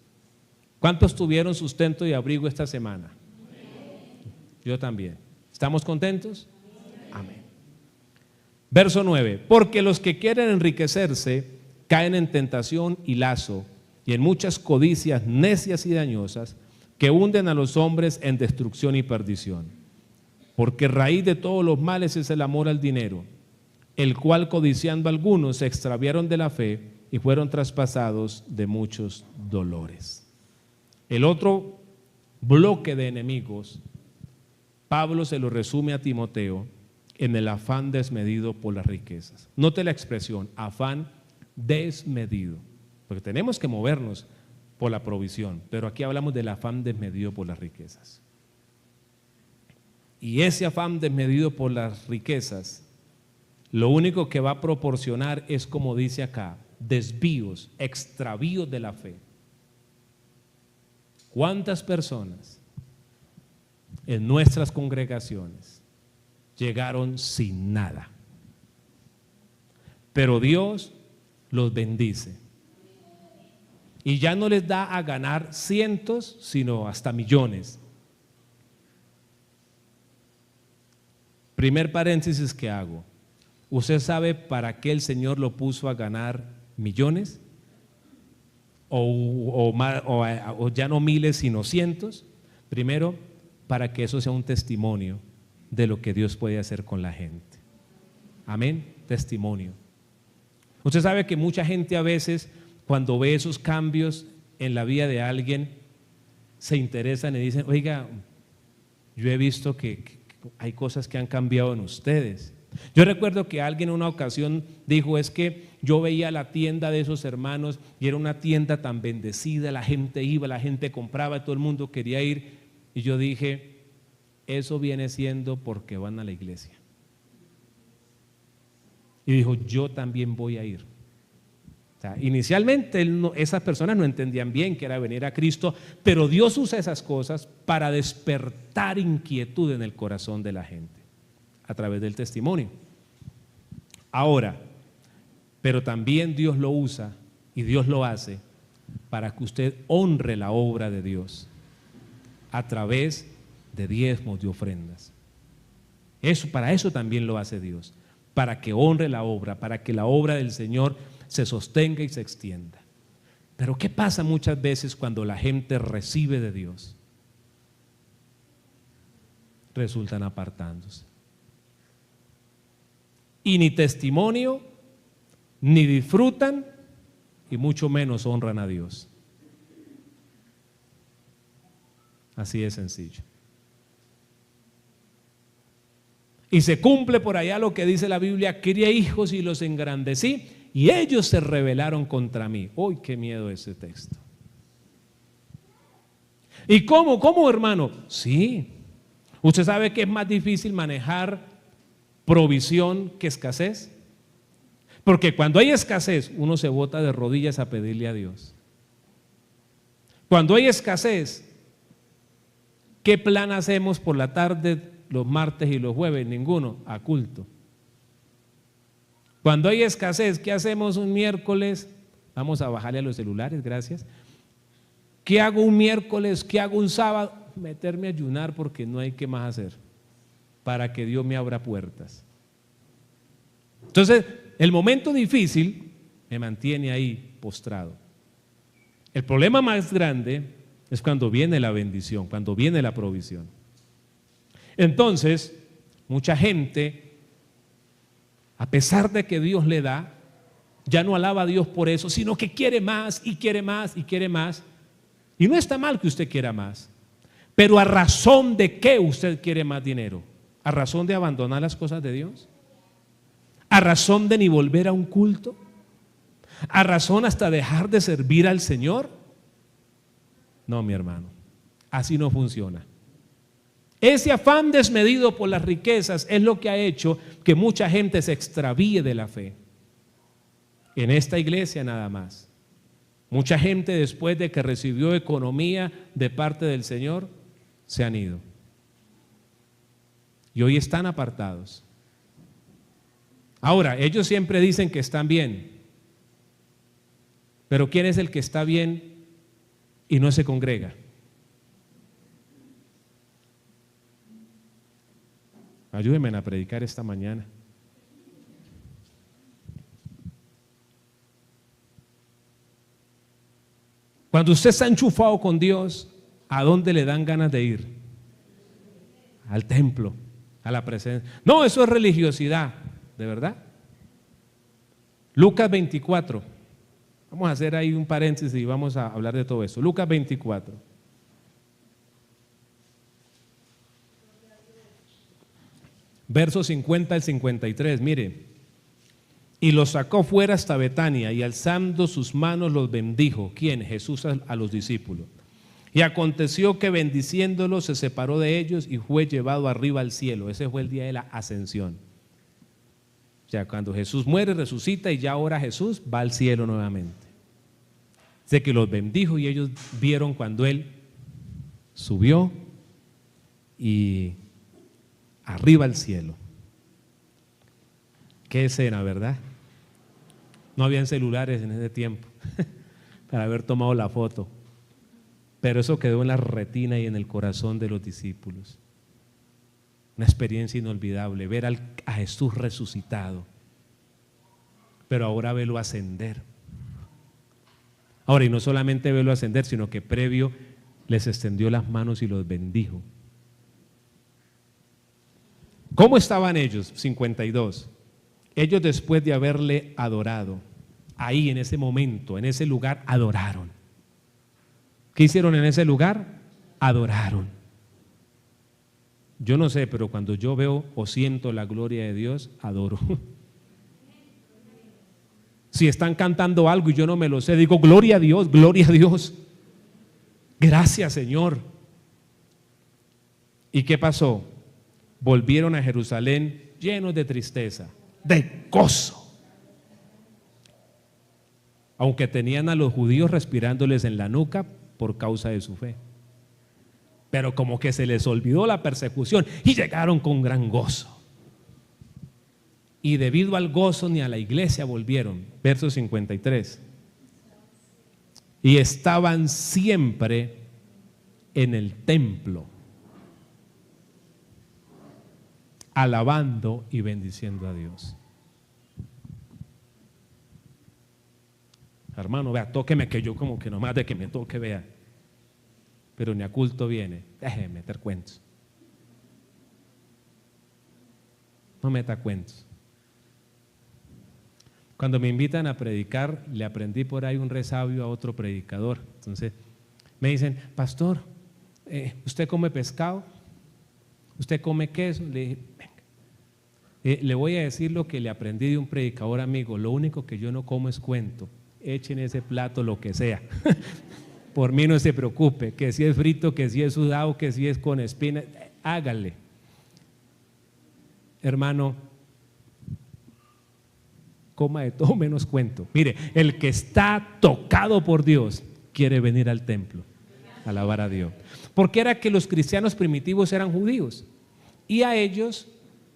¿Cuántos tuvieron sustento y abrigo esta semana? Yo también. ¿Estamos contentos? Amén. Verso 9. Porque los que quieren enriquecerse caen en tentación y lazo y en muchas codicias necias y dañosas que hunden a los hombres en destrucción y perdición. Porque raíz de todos los males es el amor al dinero, el cual codiciando algunos se extraviaron de la fe y fueron traspasados de muchos dolores. El otro bloque de enemigos, Pablo se lo resume a Timoteo en el afán desmedido por las riquezas. Note la expresión, afán desmedido, porque tenemos que movernos por la provisión, pero aquí hablamos del afán desmedido por las riquezas. Y ese afán desmedido por las riquezas, lo único que va a proporcionar es, como dice acá, desvíos, extravíos de la fe. ¿Cuántas personas en nuestras congregaciones llegaron sin nada? Pero Dios los bendice y ya no les da a ganar cientos, sino hasta millones. Primer paréntesis que hago. ¿Usted sabe para qué el Señor lo puso a ganar millones? O ya no miles, sino cientos. Primero, para que eso sea un testimonio de lo que Dios puede hacer con la gente. Amén, testimonio. Usted sabe que mucha gente a veces, cuando ve esos cambios en la vida de alguien, se interesan y dicen, oiga, yo he visto que hay cosas que han cambiado en ustedes. Yo recuerdo que alguien en una ocasión dijo, es que yo veía la tienda de esos hermanos y era una tienda tan bendecida, la gente iba, la gente compraba, todo el mundo quería ir, y yo dije, eso viene siendo porque van a la iglesia. Y dijo, yo también voy a ir. O sea, inicialmente esas personas no entendían bien que era venir a Cristo, pero Dios usa esas cosas para despertar inquietud en el corazón de la gente a través del testimonio. Ahora, pero también Dios lo usa y Dios lo hace para que usted honre la obra de Dios a través de diezmos, de ofrendas. Para eso también lo hace Dios, para que honre la obra, para que la obra del Señor se sostenga y se extienda. Pero ¿qué pasa muchas veces cuando la gente recibe de Dios? Resultan apartándose. Y ni testimonio, ni disfrutan, y mucho menos honran a Dios. Así de sencillo. Y se cumple por allá lo que dice la Biblia: crié hijos y los engrandecí, y ellos se rebelaron contra mí. ¡Uy, qué miedo ese texto! ¿Y cómo, hermano? Sí. ¿Usted sabe que es más difícil manejar provisión que escasez? Porque cuando hay escasez, uno se bota de rodillas a pedirle a Dios. Cuando hay escasez, ¿qué plan hacemos por la tarde, los martes y los jueves? Ninguno, a culto. Cuando hay escasez, ¿qué hacemos un miércoles? Vamos a bajarle a los celulares, gracias. ¿Qué hago un miércoles? ¿Qué hago un sábado? Meterme a ayunar porque no hay qué más hacer para que Dios me abra puertas. Entonces, el momento difícil me mantiene ahí postrado. El problema más grande es cuando viene la bendición, cuando viene la provisión. Entonces, mucha gente, a pesar de que Dios le da, ya no alaba a Dios por eso, sino que quiere más y quiere más y quiere más. Y no está mal que usted quiera más, pero ¿a razón de qué usted quiere más dinero? ¿A razón de abandonar las cosas de Dios? ¿A razón de ni volver a un culto? ¿A razón hasta dejar de servir al Señor? No, mi hermano, así no funciona. Ese afán desmedido por las riquezas es lo que ha hecho que mucha gente se extravíe de la fe. En esta iglesia nada más. Mucha gente, después de que recibió economía de parte del Señor, se han ido. Y hoy están apartados. Ahora, ellos siempre dicen que están bien. Pero ¿quién es el que está bien y no se congrega? Ayúdenme a predicar esta mañana. Cuando usted está enchufado con Dios, ¿a dónde le dan ganas de ir? Al templo, a la presencia. No, eso es religiosidad, ¿de verdad? Lucas 24. Vamos a hacer ahí un paréntesis y vamos a hablar de todo eso. Lucas 24. Versos 50 al 53, mire. Y los sacó fuera hasta Betania, y alzando sus manos los bendijo. ¿Quién? Jesús a los discípulos. Y aconteció que bendiciéndolos se separó de ellos y fue llevado arriba al cielo. Ese fue el día de la ascensión. O sea, cuando Jesús muere, resucita y ya ahora Jesús va al cielo nuevamente. Sé que los bendijo y ellos vieron cuando Él subió y arriba al cielo. Qué escena, ¿verdad? No habían celulares en ese tiempo para haber tomado la foto, pero eso quedó en la retina y en el corazón de los discípulos. Una experiencia inolvidable, ver a Jesús resucitado, pero ahora verlo ascender. Ahora, y no solamente verlo ascender, sino que previo les extendió las manos y los bendijo. ¿Cómo estaban ellos? 52. Ellos, después de haberle adorado, ahí en ese momento, en ese lugar, adoraron. ¿Qué hicieron en ese lugar? Adoraron. Yo no sé, pero cuando yo veo o siento la gloria de Dios, adoro. Si están cantando algo y yo no me lo sé, digo gloria a Dios, gloria a Dios. Gracias, Señor. ¿Y qué pasó? Volvieron a Jerusalén llenos de tristeza, de gozo. aunque tenían a los judíos respirándoles en la nuca por causa de su fe. Pero como que se les olvidó la persecución y llegaron con gran gozo. Y debido al gozo ni a la iglesia volvieron. Verso 53. Y estaban siempre en el templo, alabando y bendiciendo a Dios. Hermano, vea, tóqueme, que yo como que nomás de que me toque, vea. Pero ni a culto viene. Deje de meter cuentos. No meta cuentos. Cuando me invitan a predicar, le aprendí por ahí un resabio a otro predicador. Entonces me dicen, pastor, ¿usted come pescado? ¿Usted come queso? Le dije, venga, le voy a decir lo que le aprendí de un predicador amigo. Lo único que yo no como es cuento. Echen ese plato lo que sea. Por mí no se preocupe, que si es frito, que si es sudado, que si es con espinas, hágale. Hermano, coma de todo menos cuento. Mire, el que está tocado por Dios quiere venir al templo a alabar a Dios. Porque era que los cristianos primitivos eran judíos y a ellos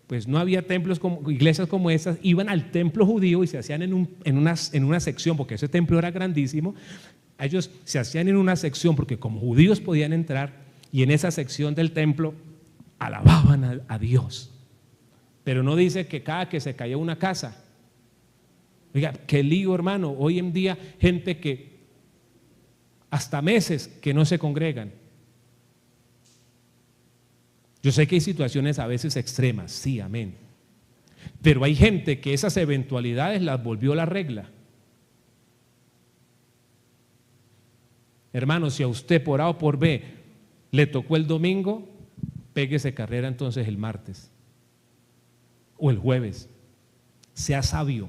pues no había templos como iglesias como estas, iban al templo judío y se hacían en una sección, porque ese templo era grandísimo. Ellos se hacían en una sección porque como judíos podían entrar, y en esa sección del templo alababan a Dios. Pero no dice que cada que se caía una casa. Oiga, qué lío, hermano. Hoy en día gente que hasta meses que no se congregan. Yo sé que hay situaciones a veces extremas, sí, amén. Pero hay gente que esas eventualidades las volvió la regla. Hermano, si a usted por A o por B le tocó el domingo, péguese carrera entonces el martes o el jueves. Sea sabio.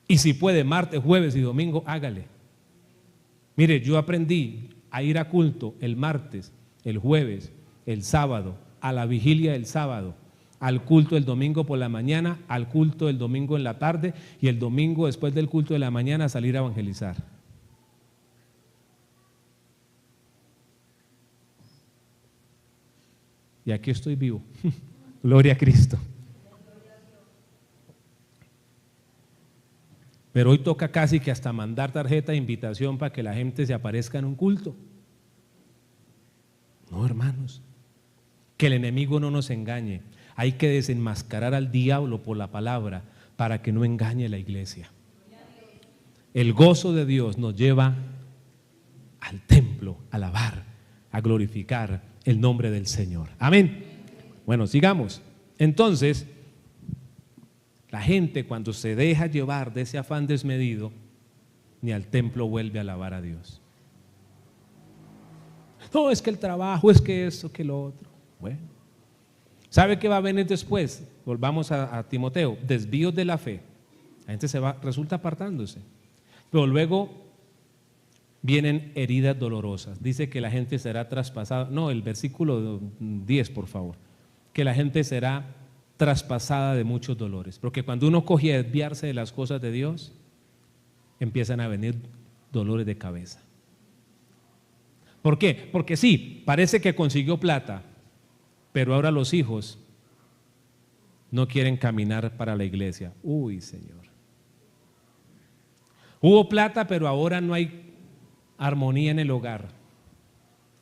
Y si puede martes, jueves y domingo, hágale. Mire, yo aprendí a ir a culto el martes, el jueves, el sábado, a la vigilia del sábado, al culto el domingo por la mañana, al culto el domingo en la tarde y el domingo después del culto de la mañana a salir a evangelizar. Y aquí estoy vivo. Gloria a Cristo. Pero hoy toca casi que hasta mandar tarjeta de invitación para que la gente se aparezca en un culto. No, hermanos, que el enemigo no nos engañe. Hay que desenmascarar al diablo por la palabra para que no engañe la iglesia. El gozo de Dios nos lleva al templo, a alabar, a glorificar el nombre del Señor. Amén. Bueno, sigamos. Entonces, la gente cuando se deja llevar de ese afán desmedido, ni al templo vuelve a alabar a Dios. No, es que el trabajo, es que esto, que lo otro. Bueno, ¿sabe qué va a venir después? Volvamos a Timoteo, desvíos de la fe. La gente resulta apartándose. Pero luego vienen heridas dolorosas. Dice que la gente será traspasada. No, el versículo 10, por favor. Que la gente será traspasada de muchos dolores. Porque cuando uno coge a desviarse de las cosas de Dios, empiezan a venir dolores de cabeza. ¿Por qué? Porque sí, parece que consiguió plata, pero ahora los hijos no quieren caminar para la iglesia. Uy, Señor. Hubo plata, pero ahora no hay armonía en el hogar.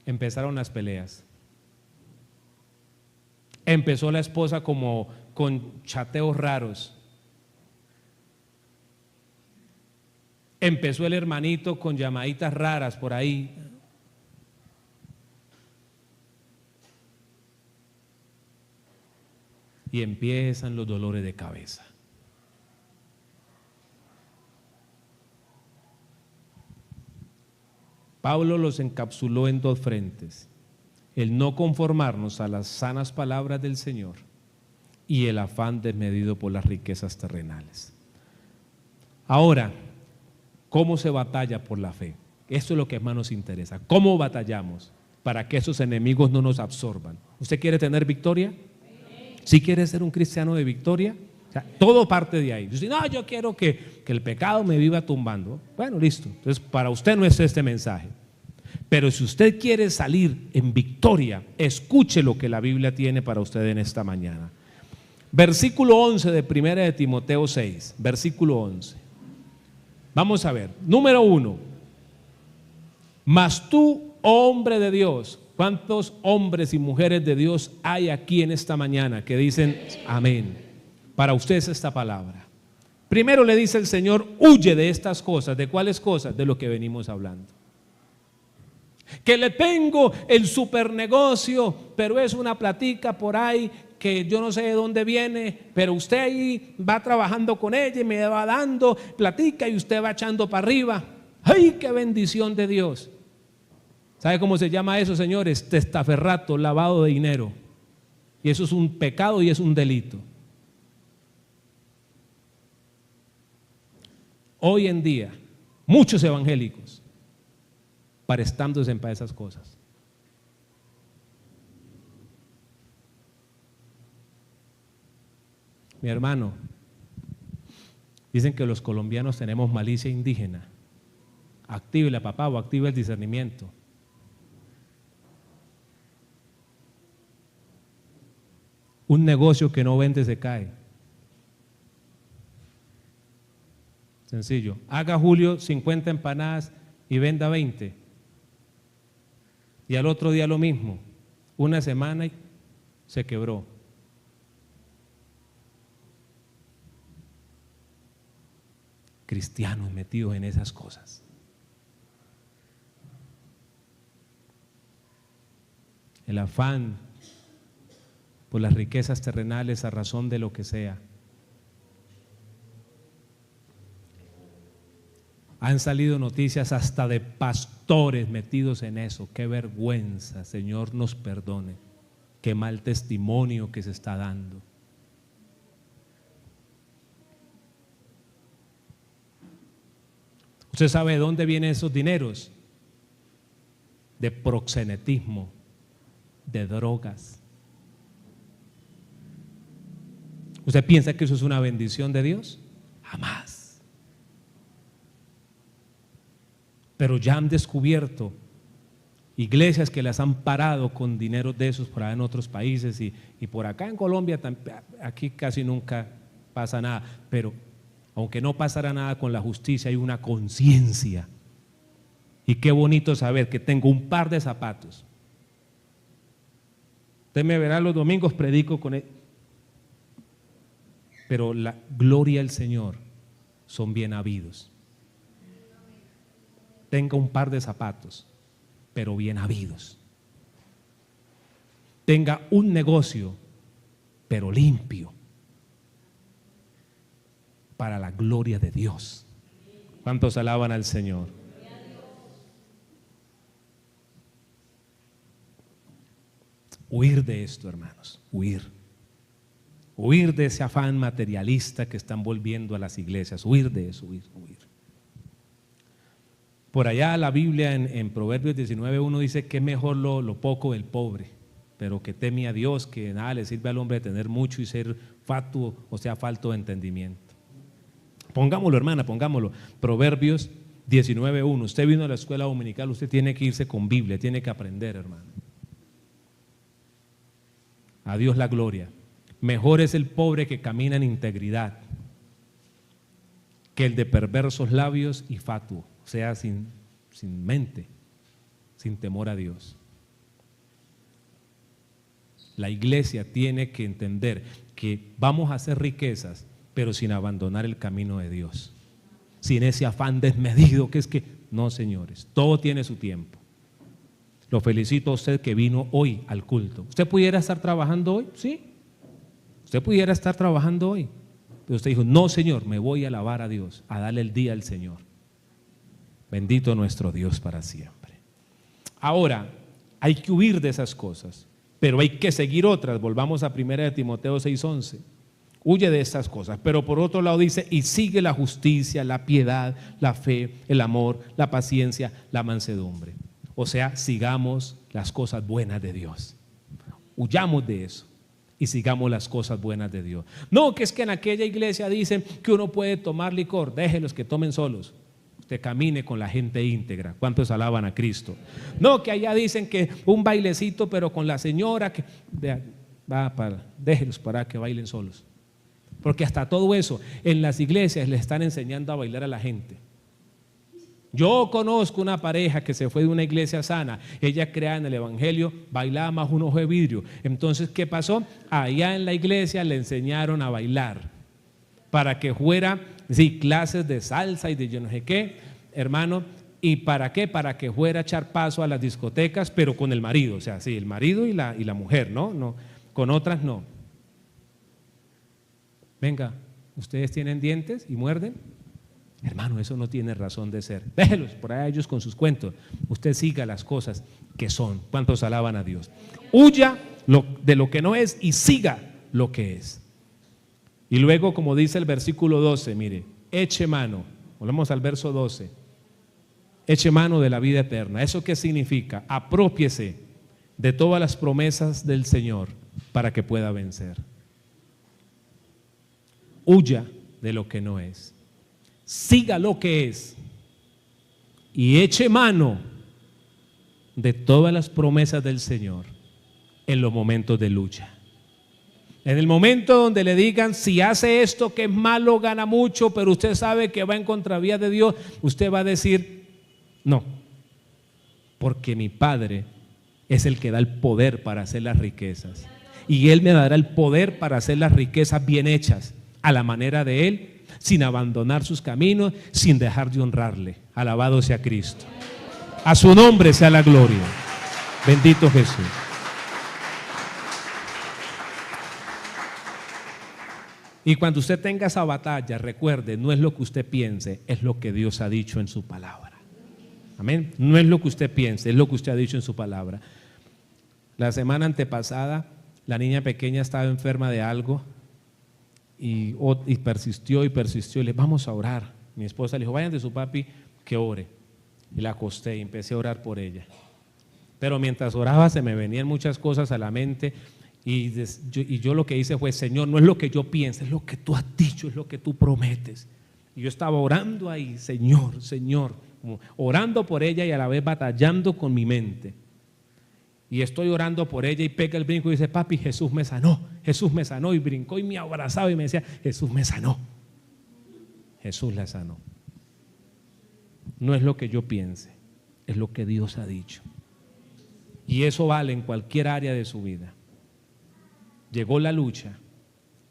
Empezaron las peleas. Empezó la esposa como con chateos raros. Empezó el hermanito con llamaditas raras por ahí. Y empiezan los dolores de cabeza. Pablo los encapsuló en dos frentes: el no conformarnos a las sanas palabras del Señor y el afán desmedido por las riquezas terrenales. Ahora, ¿cómo se batalla por la fe? Esto es lo que más nos interesa. ¿Cómo batallamos para que esos enemigos no nos absorban? ¿Usted quiere tener victoria? ¿Sí quiere ser un cristiano de victoria? sea, todo parte de ahí. Dice, no, yo quiero que el pecado me viva tumbando. Bueno, listo. Entonces, para usted no es este mensaje. Pero si usted quiere salir en victoria, escuche lo que la Biblia tiene para usted en esta mañana. Versículo 11 de 1 de Timoteo 6, versículo 11. Vamos a ver, número 1. Mas tú, hombre de Dios. ¿Cuántos hombres y mujeres de Dios hay aquí en esta mañana que dicen amén? Para ustedes esta palabra. Primero le dice el Señor, huye de estas cosas. ¿De cuáles cosas? De lo que venimos hablando. Que le tengo el supernegocio, pero es una platica por ahí que yo no sé de dónde viene, pero usted ahí va trabajando con ella y me va dando platica y usted va echando para arriba. ¡Ay, qué bendición de Dios! ¿Sabe cómo se llama eso, señores? Testaferrato, lavado de dinero. Y eso es un pecado y es un delito. Hoy en día, muchos evangélicos prestándose para esas cosas. Mi hermano, dicen que los colombianos tenemos malicia indígena. Actívela, papá, o activa el discernimiento. Un negocio que no vende se cae. Sencillo. Haga Julio 50 empanadas y venda 20. Y al otro día lo mismo. Una semana y se quebró. Cristianos metidos en esas cosas. El afán por las riquezas terrenales a razón de lo que sea. Han salido noticias hasta de pastores metidos en eso. Qué vergüenza, Señor nos perdone. Qué mal testimonio que se está dando. ¿Usted sabe de dónde vienen esos dineros? De proxenetismo, de drogas. ¿Usted piensa que eso es una bendición de Dios? Jamás. Pero ya han descubierto iglesias que las han parado con dinero de esos por allá en otros países y por acá en Colombia, aquí casi nunca pasa nada, pero aunque no pasará nada con la justicia, hay una conciencia. Y qué bonito saber que tengo un par de zapatos. Usted me verá los domingos, predico con él. Pero la gloria al Señor son bien habidos. Tenga un par de zapatos, pero bien habidos. Tenga un negocio, pero limpio, para la gloria de Dios. ¿Cuántos alaban al Señor? Huir de esto, hermanos, huir. Huir de ese afán materialista que están volviendo a las iglesias. Huir de eso, huir. Por allá la Biblia en Proverbios 19:1 dice que es mejor lo poco del pobre, pero que teme a Dios, que nada le sirve al hombre tener mucho y ser fatuo, o sea, falto de entendimiento. Pongámoslo, hermana, pongámoslo. Proverbios 19:1. Usted vino a la escuela dominical, usted tiene que irse con Biblia, tiene que aprender, hermano. A Dios la gloria. Mejor es el pobre que camina en integridad que el de perversos labios y fatuo, o sea, sin mente, sin temor a Dios. La iglesia tiene que entender que vamos a hacer riquezas, pero sin abandonar el camino de Dios, sin ese afán desmedido que es que, no, señores, todo tiene su tiempo. Lo felicito a usted que vino hoy al culto. ¿Usted pudiera estar trabajando hoy? Sí. Usted pudiera estar trabajando hoy, pero usted dijo, no, Señor, me voy a alabar a Dios, a darle el día al Señor. Bendito nuestro Dios para siempre. Ahora, hay que huir de esas cosas, pero hay que seguir otras. Volvamos a 1 de Timoteo 6:11. Huye de estas cosas, pero por otro lado dice, y sigue la justicia, la piedad, la fe, el amor, la paciencia, la mansedumbre. O sea, sigamos las cosas buenas de Dios. Huyamos de eso. y sigamos las cosas buenas de Dios. No, que es que en aquella iglesia dicen que uno puede tomar licor, déjenlos que tomen solos. Usted camine con la gente íntegra. ¿Cuántos alaban a Cristo? No, que allá dicen que un bailecito, pero con la señora que déjenlos para que bailen solos. Porque hasta todo eso en las iglesias le están enseñando a bailar a la gente. Yo conozco una pareja que se fue de una iglesia sana, ella creada en el evangelio, bailaba más un ojo de vidrio. Entonces, ¿qué pasó? Allá en la iglesia le enseñaron a bailar para que fuera, sí, clases de salsa y de yo no sé qué, hermano. ¿Y para qué? Para que fuera a echar paso a las discotecas, pero con el marido, o sea, sí, el marido y la mujer, ¿no? Con otras no. Venga, ¿ustedes tienen dientes y muerden? Hermano, eso no tiene razón de ser. Déjelos por ahí ellos con sus cuentos. Usted siga las cosas que son. ¿Cuántos alaban a Dios? Huya de lo que no es y siga lo que es. Y luego, como dice el versículo 12, mire, eche mano. Volvemos al verso 12. Eche mano de la vida eterna. ¿Eso qué significa? Aprópiese de todas las promesas del Señor para que pueda vencer. Huya de lo que no es. Siga lo que es y eche mano de todas las promesas del Señor en los momentos de lucha. En el momento donde le digan, si hace esto que es malo, gana mucho, pero usted sabe que va en contravía de Dios, usted va a decir, no, porque mi Padre es el que da el poder para hacer las riquezas, y Él me dará el poder para hacer las riquezas bien hechas, a la manera de Él, sin abandonar sus caminos, sin dejar de honrarle. Alabado sea Cristo. A su nombre sea la gloria. Bendito Jesús. Y cuando usted tenga esa batalla, recuerde, no es lo que usted piense, es lo que Dios ha dicho en su palabra. Amén. No es lo que usted piense, es lo que usted ha dicho en su palabra. La semana antepasada, la niña pequeña estaba enferma de algo. Y persistió y le dije, vamos a orar. Mi esposa le dijo, vayan de su papi que ore. Y la acosté y empecé a orar por ella. Pero mientras oraba se me venían muchas cosas a la mente y yo lo que hice fue, Señor, no es lo que yo pienso, es lo que tú has dicho, es lo que tú prometes. Y yo estaba orando ahí, Señor, como orando por ella y a la vez batallando con mi mente. Y estoy orando por ella y pega el brinco y dice, papi, Jesús me sanó, y brincó y me abrazaba y me decía, Jesús me sanó. Jesús la sanó. No es lo que yo piense, es lo que Dios ha dicho. Y eso vale en cualquier área de su vida. Llegó la lucha,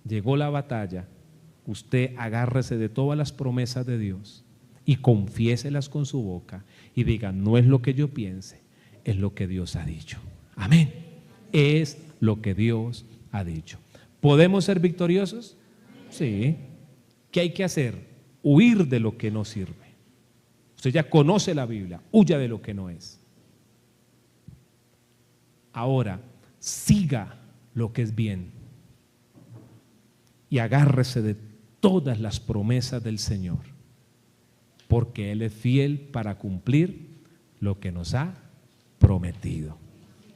llegó la batalla, usted agárrese de todas las promesas de Dios y confiéselas con su boca y diga, no es lo que yo piense, es lo que Dios ha dicho. Amén. Es lo que Dios ha dicho. ¿Podemos ser victoriosos? Sí. ¿Qué hay que hacer? Huir de lo que no sirve. Usted ya conoce la Biblia, huya de lo que no es. Ahora, siga lo que es bien y agárrese de todas las promesas del Señor, porque Él es fiel para cumplir lo que nos ha prometido.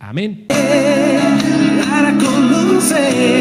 Amén. Para conocer